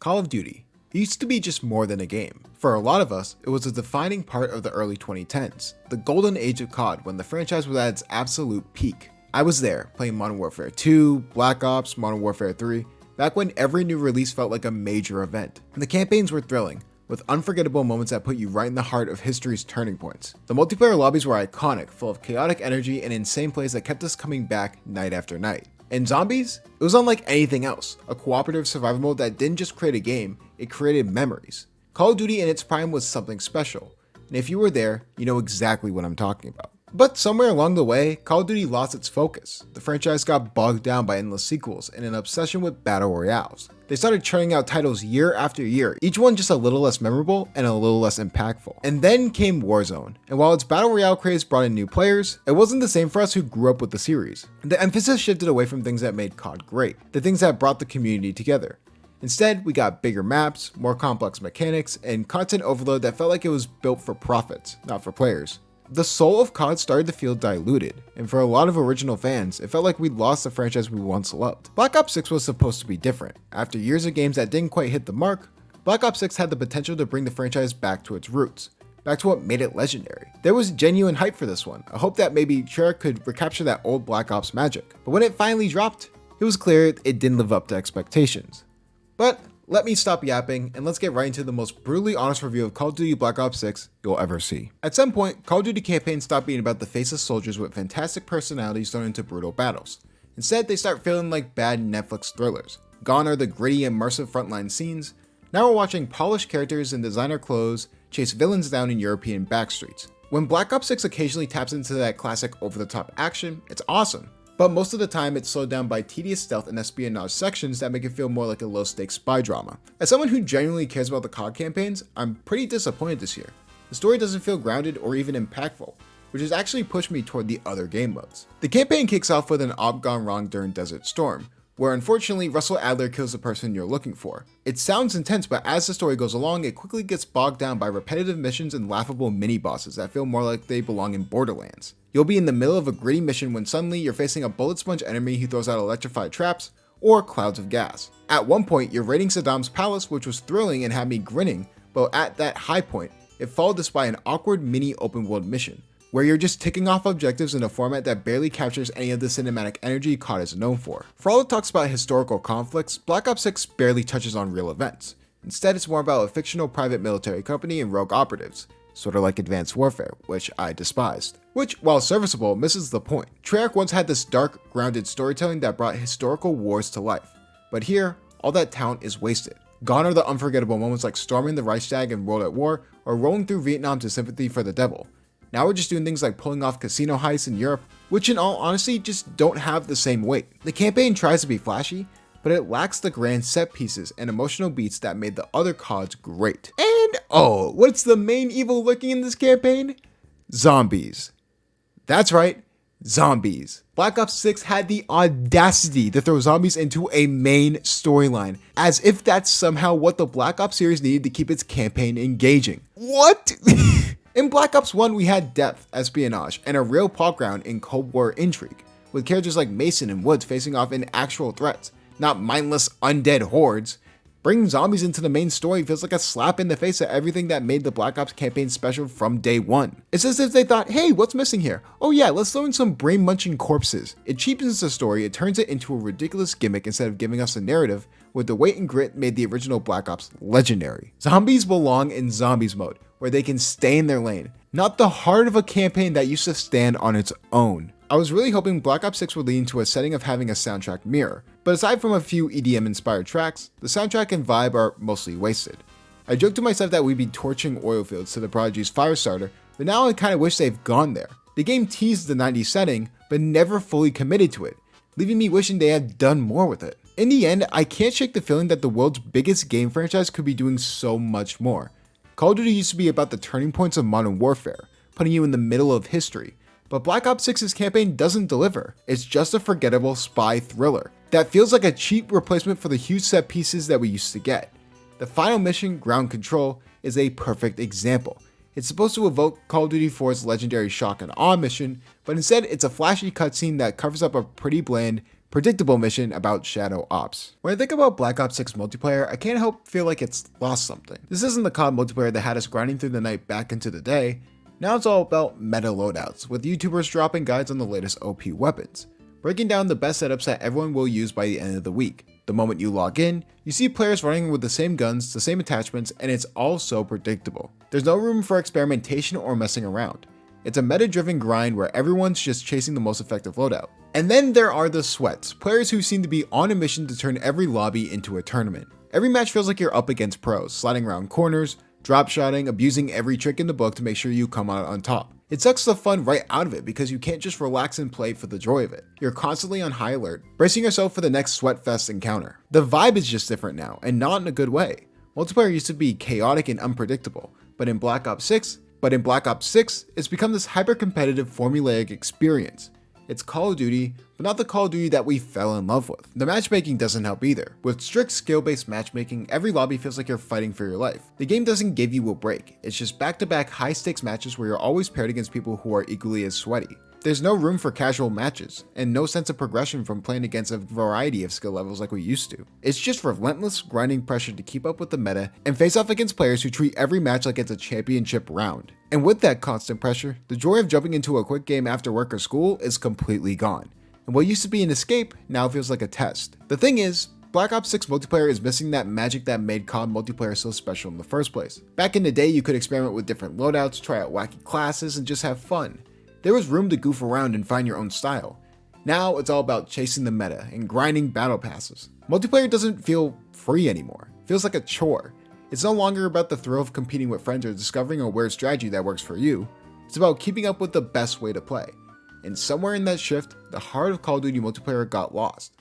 Call of Duty. It used to be just more than a game. For a lot of us, it was a defining part of the early 2010s, the golden age of COD when the franchise was at its absolute peak. I was there, playing Modern Warfare 2, Black Ops, Modern Warfare 3, back when every new release felt like a major event. And the campaigns were thrilling, with unforgettable moments that put you right in the heart of history's turning points. The multiplayer lobbies were iconic, full of chaotic energy and insane plays that kept us coming back night after night. And Zombies? It was unlike anything else, a cooperative survival mode that didn't just create a game, it created memories. Call of Duty in its prime was something special, and if you were there, you know exactly what I'm talking about. But somewhere along the way, Call of Duty lost its focus. The franchise got bogged down by endless sequels and an obsession with battle royales. They started churning out titles year after year, each one just a little less memorable and a little less impactful. And then came Warzone, and while its battle royale craze brought in new players, it wasn't the same for us who grew up with the series. The emphasis shifted away from things that made COD great, the things that brought the community together. Instead, we got bigger maps, more complex mechanics, and content overload that felt like it was built for profits, not for players. The soul of COD started to feel diluted, and for a lot of original fans, it felt like we'd lost the franchise we once loved. Black Ops 6 was supposed to be different. After years of games that didn't quite hit the mark, Black Ops 6 had the potential to bring the franchise back to its roots, back to what made it legendary. There was genuine hype for this one, a hope that maybe Treyarch could recapture that old Black Ops magic. But when it finally dropped, it was clear it didn't live up to expectations. But let me stop yapping and let's get right into the most brutally honest review of Call of Duty Black Ops 6 you'll ever see. At some point, Call of Duty campaigns stop being about the faceless soldiers with fantastic personalities thrown into brutal battles. Instead, they start feeling like bad Netflix thrillers. Gone are the gritty, immersive frontline scenes. Now we're watching polished characters in designer clothes chase villains down in European backstreets. When Black Ops 6 occasionally taps into that classic over-the-top action, it's awesome. But most of the time it's slowed down by tedious stealth and espionage sections that make it feel more like a low-stakes spy drama. As someone who genuinely cares about the COD campaigns, I'm pretty disappointed this year. The story doesn't feel grounded or even impactful, which has actually pushed me toward the other game modes. The campaign kicks off with an op gone wrong during Desert Storm, where unfortunately Russell Adler kills the person you're looking for. It sounds intense, but as the story goes along, it quickly gets bogged down by repetitive missions and laughable mini-bosses that feel more like they belong in Borderlands. You'll be in the middle of a gritty mission when suddenly you're facing a bullet sponge enemy who throws out electrified traps or clouds of gas. At one point, you're raiding Saddam's palace, which was thrilling and had me grinning, but at that high point, it followed this by an awkward mini open world mission, where you're just ticking off objectives in a format that barely captures any of the cinematic energy COD is known for. For all it talks about historical conflicts, Black Ops 6 barely touches on real events. Instead, it's more about a fictional private military company and rogue operatives, sort of like Advanced Warfare, which I despised. Which, while serviceable, misses the point. Treyarch once had this dark, grounded storytelling that brought historical wars to life. But here, all that talent is wasted. Gone are the unforgettable moments like storming the Reichstag in World at War, or rolling through Vietnam to sympathy for the devil. Now we're just doing things like pulling off casino heists in Europe, which in all honesty just don't have the same weight. The campaign tries to be flashy, but it lacks the grand set pieces and emotional beats that made the other CODs great. And oh, what's the main evil lurking in this campaign? Zombies. That's right, zombies. Black Ops 6 had the audacity to throw zombies into a main storyline, as if that's somehow what the Black Ops series needed to keep its campaign engaging. What? In Black Ops 1, we had depth, espionage, and a real plot ground in Cold War intrigue, with characters like Mason and Woods facing off in actual threats, not mindless undead hordes. Bringing zombies into the main story feels like a slap in the face of everything that made the Black Ops campaign special from day one. It's as if they thought, hey, what's missing here? Oh yeah, let's throw in some brain-munching corpses. It cheapens the story, it turns it into a ridiculous gimmick instead of giving us a narrative where the weight and grit made the original Black Ops legendary. Zombies belong in zombies mode, where they can stay in their lane, not the heart of a campaign that used to stand on its own. I was really hoping Black Ops 6 would lead into a setting of having a soundtrack mirror, but aside from a few EDM inspired tracks, the soundtrack and vibe are mostly wasted. I joked to myself that we'd be torching oil fields to the Prodigy's Firestarter, but now I kinda wish they've gone there. The game teased the 90s setting, but never fully committed to it, leaving me wishing they had done more with it. In the end, I can't shake the feeling that the world's biggest game franchise could be doing so much more. Call of Duty used to be about the turning points of modern warfare, putting you in the middle of history. But Black Ops 6's campaign doesn't deliver. It's just a forgettable spy thriller that feels like a cheap replacement for the huge set pieces that we used to get. The final mission, Ground Control, is a perfect example. It's supposed to evoke Call of Duty 4's legendary shock and awe mission, but instead it's a flashy cutscene that covers up a pretty bland, predictable mission about shadow ops. When I think about Black Ops 6 multiplayer, I can't help feel like it's lost something. This isn't the COD multiplayer that had us grinding through the night back into the day. Now it's all about meta loadouts, with YouTubers dropping guides on the latest OP weapons, breaking down the best setups that everyone will use by the end of the week. The moment you log in, you see players running with the same guns, the same attachments, and it's all so predictable. There's no room for experimentation or messing around. It's a meta-driven grind where everyone's just chasing the most effective loadout. And then there are the sweats, players who seem to be on a mission to turn every lobby into a tournament. Every match feels like you're up against pros, sliding around corners, drop shotting, abusing every trick in the book to make sure you come out on top. It sucks the fun right out of it because you can't just relax and play for the joy of it. You're constantly on high alert, bracing yourself for the next sweatfest encounter. The vibe is just different now, and not in a good way. Multiplayer used to be chaotic and unpredictable, but in Black Ops 6, it's become this hyper-competitive formulaic experience. It's Call of Duty, but not the Call of Duty that we fell in love with. The matchmaking doesn't help either. With strict skill-based matchmaking, every lobby feels like you're fighting for your life. The game doesn't give you a break. It's just back-to-back high-stakes matches where you're always paired against people who are equally as sweaty. There's no room for casual matches, and no sense of progression from playing against a variety of skill levels like we used to. It's just relentless grinding pressure to keep up with the meta and face off against players who treat every match like it's a championship round. And with that constant pressure, the joy of jumping into a quick game after work or school is completely gone. And what used to be an escape now feels like a test. The thing is, Black Ops 6 multiplayer is missing that magic that made COD multiplayer so special in the first place. Back in the day, you could experiment with different loadouts, try out wacky classes, and just have fun. There was room to goof around and find your own style. Now it's all about chasing the meta and grinding battle passes. Multiplayer doesn't feel free anymore. It feels like a chore. It's no longer about the thrill of competing with friends or discovering a weird strategy that works for you. It's about keeping up with the best way to play. And somewhere in that shift, the heart of Call of Duty multiplayer got lost.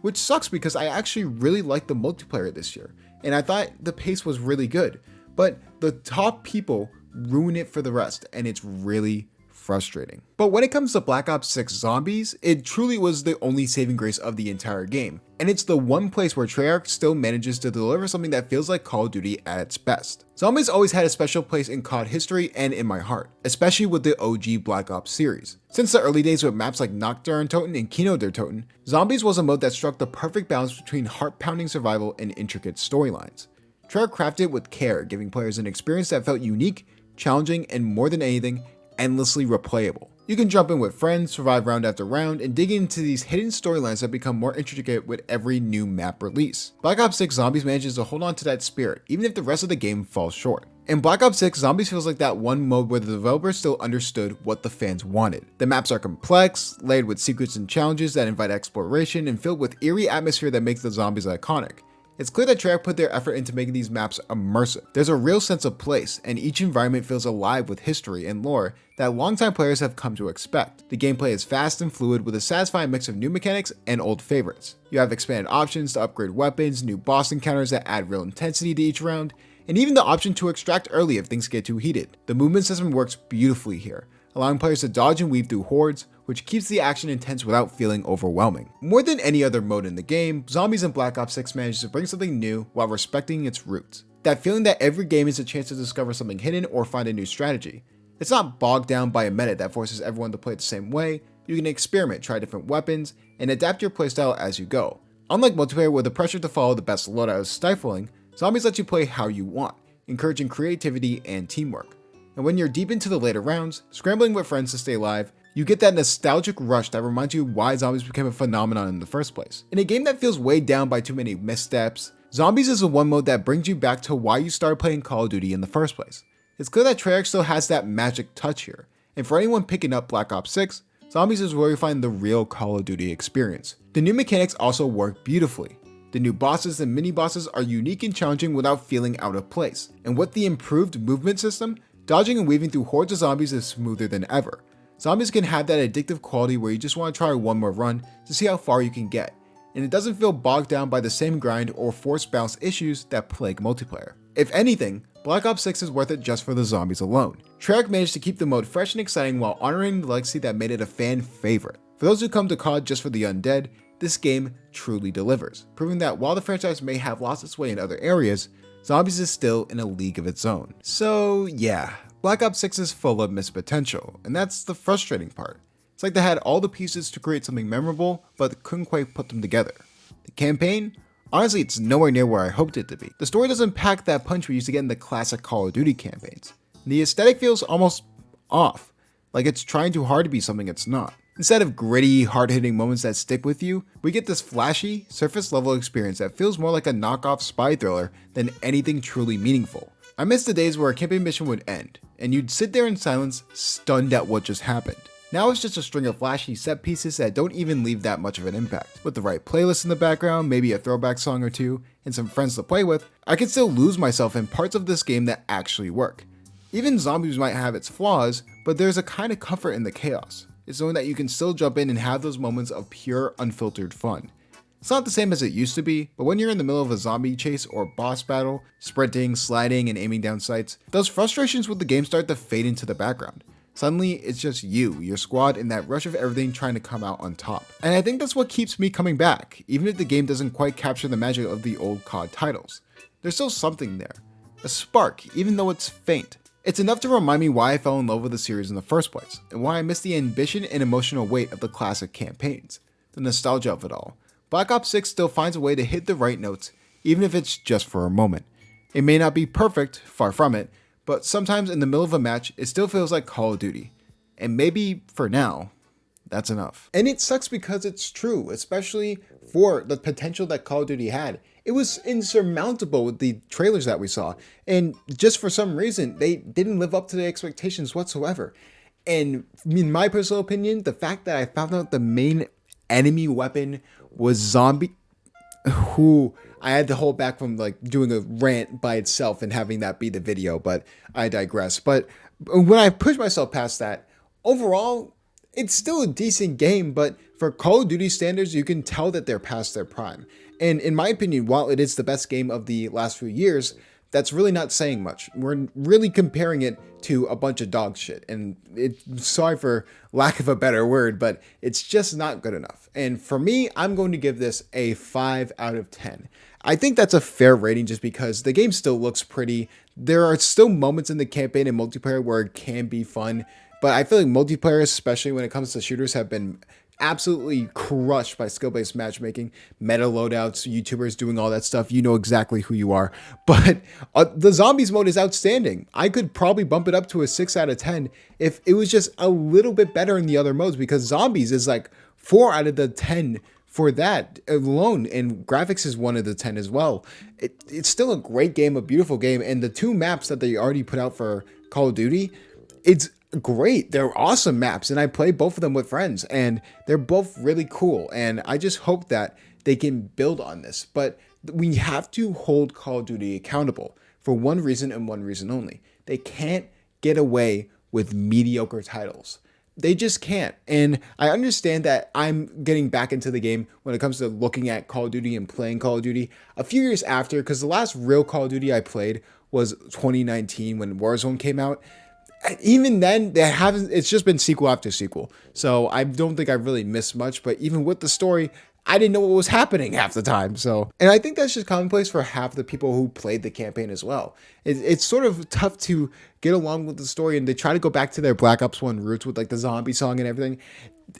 Which sucks because I actually really liked the multiplayer this year, and I thought the pace was really good. But the top people ruin it for the rest, and it's really frustrating. But when it comes to Black Ops 6 Zombies, it truly was the only saving grace of the entire game. And it's the one place where Treyarch still manages to deliver something that feels like Call of Duty at its best. Zombies always had a special place in COD history and in my heart, especially with the OG Black Ops series. Since the early days with maps like Nacht der Untoten and Kino der Toten, Zombies was a mode that struck the perfect balance between heart-pounding survival and intricate storylines. Treyarch crafted it with care, giving players an experience that felt unique, challenging, and more than anything, endlessly replayable. You can jump in with friends, survive round after round, and dig into these hidden storylines that become more intricate with every new map release. Black Ops 6 Zombies manages to hold on to that spirit, even if the rest of the game falls short. In Black Ops 6, Zombies feels like that one mode where the developers still understood what the fans wanted. The maps are complex, layered with secrets and challenges that invite exploration, and filled with eerie atmosphere that makes the zombies iconic. It's clear that Treyarch put their effort into making these maps immersive. There's a real sense of place, and each environment feels alive with history and lore that longtime players have come to expect. The gameplay is fast and fluid with a satisfying mix of new mechanics and old favorites. You have expanded options to upgrade weapons, new boss encounters that add real intensity to each round, and even the option to extract early if things get too heated. The movement system works beautifully here, allowing players to dodge and weave through hordes, which keeps the action intense without feeling overwhelming. More than any other mode in the game, Zombies in Black Ops 6 manages to bring something new while respecting its roots. That feeling that every game is a chance to discover something hidden or find a new strategy. It's not bogged down by a meta that forces everyone to play it the same way. You can experiment, try different weapons, and adapt your playstyle as you go. Unlike multiplayer where the pressure to follow the best loadout is stifling, Zombies lets you play how you want, encouraging creativity and teamwork. And when you're deep into the later rounds, scrambling with friends to stay alive, you get that nostalgic rush that reminds you why Zombies became a phenomenon in the first place. In a game that feels weighed down by too many missteps, Zombies is the one mode that brings you back to why you started playing Call of Duty in the first place. It's clear that Treyarch still has that magic touch here, and for anyone picking up Black Ops 6, Zombies is where you find the real Call of Duty experience. The new mechanics also work beautifully. The new bosses and mini-bosses are unique and challenging without feeling out of place, and with the improved movement system, dodging and weaving through hordes of zombies is smoother than ever. Zombies can have that addictive quality where you just want to try one more run to see how far you can get, and it doesn't feel bogged down by the same grind or forced bounce issues that plague multiplayer. If anything, Black Ops 6 is worth it just for the zombies alone. Treyarch managed to keep the mode fresh and exciting while honoring the legacy that made it a fan favorite. For those who come to COD just for the undead, this game truly delivers, proving that while the franchise may have lost its way in other areas, Zombies is still in a league of its own. So yeah, Black Ops 6 is full of missed potential, and that's the frustrating part. It's like they had all the pieces to create something memorable, but couldn't quite put them together. The campaign? Honestly, it's nowhere near where I hoped it to be. The story doesn't pack that punch we used to get in the classic Call of Duty campaigns. The aesthetic feels almost off, like it's trying too hard to be something it's not. Instead of gritty, hard-hitting moments that stick with you, we get this flashy, surface-level experience that feels more like a knockoff spy thriller than anything truly meaningful. I miss the days where a campaign mission would end, and you'd sit there in silence, stunned at what just happened. Now it's just a string of flashy set pieces that don't even leave that much of an impact. With the right playlist in the background, maybe a throwback song or two, and some friends to play with, I can still lose myself in parts of this game that actually work. Even zombies might have its flaws, but there's a kind of comfort in the chaos. It's knowing that you can still jump in and have those moments of pure, unfiltered fun. It's not the same as it used to be, but when you're in the middle of a zombie chase or boss battle, sprinting, sliding, and aiming down sights, those frustrations with the game start to fade into the background. Suddenly, it's just you, your squad, and that rush of everything trying to come out on top. And I think that's what keeps me coming back, even if the game doesn't quite capture the magic of the old COD titles. There's still something there. A spark, even though it's faint. It's enough to remind me why I fell in love with the series in the first place, and why I miss the ambition and emotional weight of the classic campaigns. The nostalgia of it all. Black Ops 6 still finds a way to hit the right notes, even if it's just for a moment. It may not be perfect, far from it, but sometimes in the middle of a match, it still feels like Call of Duty. And maybe, for now, that's enough. And it sucks because it's true, especially for the potential that Call of Duty had. It was insurmountable with the trailers that we saw. And just for some reason, they didn't live up to the expectations whatsoever. And in my personal opinion, the fact that I found out the main enemy weapon was zombie, who I had to hold back from like doing a rant by itself and having that be the video, but I digress. But when I push myself past that, overall, it's still a decent game, but for Call of Duty standards, you can tell that they're past their prime. And in my opinion, while it is the best game of the last few years, that's really not saying much. We're really comparing it to a bunch of dog shit. And sorry for lack of a better word, but it's just not good enough. And for me, I'm going to give this a 5 out of 10. I think that's a fair rating just because the game still looks pretty. There are still moments in the campaign and multiplayer where it can be fun, but I feel like multiplayer, especially when it comes to shooters, have been absolutely crushed by skill-based matchmaking, meta loadouts, YouTubers doing all that stuff. You know exactly who you are. But the zombies mode is outstanding. I could probably bump it up to a 6 out of 10 if it was just a little bit better in the other modes, because zombies is like 4 out of the 10 for that alone, and graphics is 1 of the 10 as well. It's still a great game, a beautiful game, and the 2 maps that they already put out for Call of Duty, it's great. They're awesome maps, and I play both of them with friends, and they're both really cool, and I just hope that they can build on this. But we have to hold Call of Duty accountable for one reason and one reason only. They can't get away with mediocre titles. They just can't. And I understand that I'm getting back into the game when it comes to looking at Call of Duty and playing Call of Duty a few years after, because the last real Call of Duty I played was 2019 when Warzone came out. Even then, it's just been sequel after sequel. So I don't think I've really missed much, but even with the story, I didn't know what was happening half the time. And I think that's just commonplace for half the people who played the campaign as well. It's sort of tough to get along with the story, and they try to go back to their Black Ops 1 roots with like the zombie song and everything.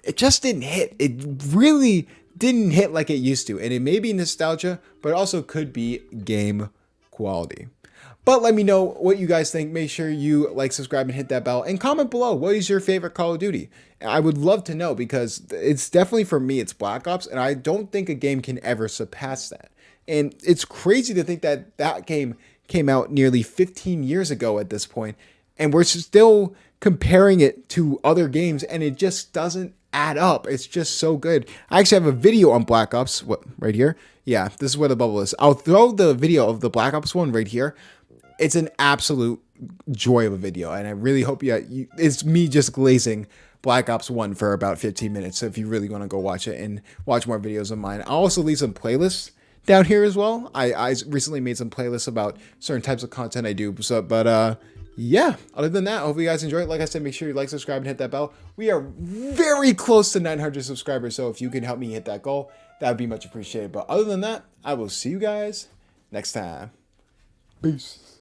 It just didn't hit. It really didn't hit like it used to. And it may be nostalgia, but it also could be game quality. But let me know what you guys think. Make sure you like, subscribe, and hit that bell. And comment below, what is your favorite Call of Duty? I would love to know, because it's definitely, for me, it's Black Ops. And I don't think a game can ever surpass that. And it's crazy to think that that game came out nearly 15 years ago at this point, and we're still comparing it to other games, and it just doesn't add up. It's just so good. I actually have a video on Black Ops, right here? Yeah, this is where the bubble is. I'll throw the video of the Black Ops one right here. It's an absolute joy of a video, and I really hope it's me just glazing Black Ops 1 for about 15 minutes, so if you really want to go watch it and watch more videos of mine. I'll also leave some playlists down here as well. I recently made some playlists about certain types of content I do, yeah, other than that, I hope you guys enjoy it. Like I said, make sure you like, subscribe, and hit that bell. We are very close to 900 subscribers, so if you can help me hit that goal, that would be much appreciated. But other than that, I will see you guys next time. Peace.